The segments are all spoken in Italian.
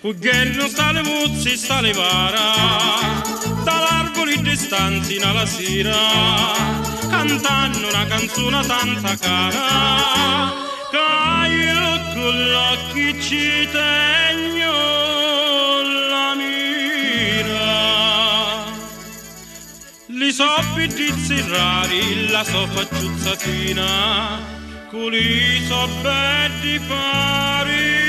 Fuggello sta le muzzi, sta le vara, dall'arboli distanti alla sera, cantando una canzone tanta cara, che io con l'occhi ci tegno la mira. Li so pizzi rari, la so facciuzzatina, culi so belli pari.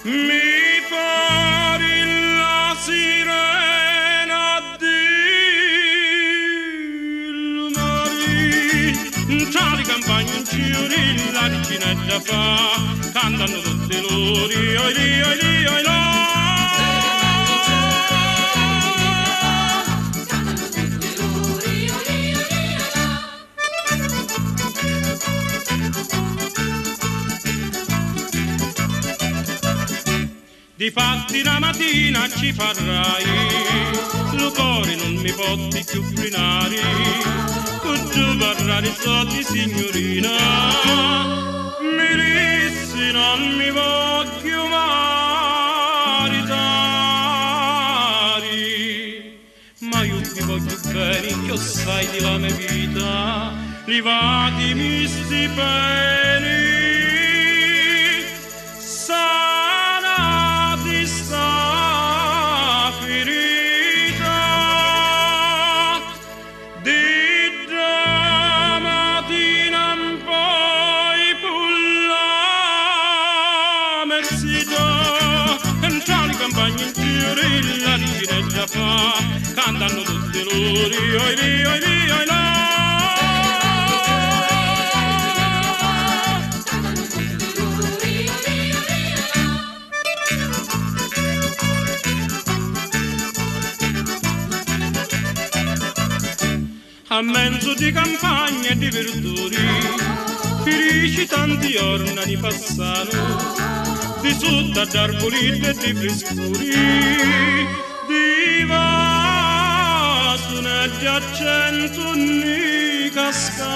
Mi pari la sirena del mare, tra le campagne in giro la reginetta fa, cantano tutti loro, oi lì, oi lì, oi là. Difatti la mattina ci farai, lo cuore non mi potti più frenare, con tu parlare soldi signorina, mi rissi non mi voglio maritare, ma io ti voglio bene, che sai di la mia vita, livati misti bene. La reginetta fa, cantano tutti loro, oi lì, oi lì, oi là. A mezzo di campagne e di verduri, felici tanti giorni di passano, di sotto ad arboli e di frescuri, di vaso e di accento ni cascano.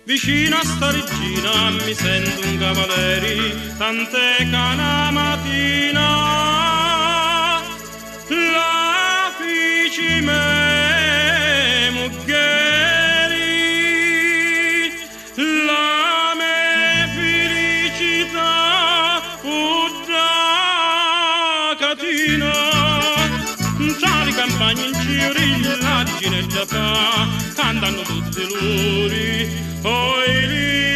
Vicino a sta regina mi sento un cavaliere, tant'è che una mattina la fici me mugheri, la me felicità udda catina, tra le campagne in giro la reginetta fa, cantano tutti loro, oi lì.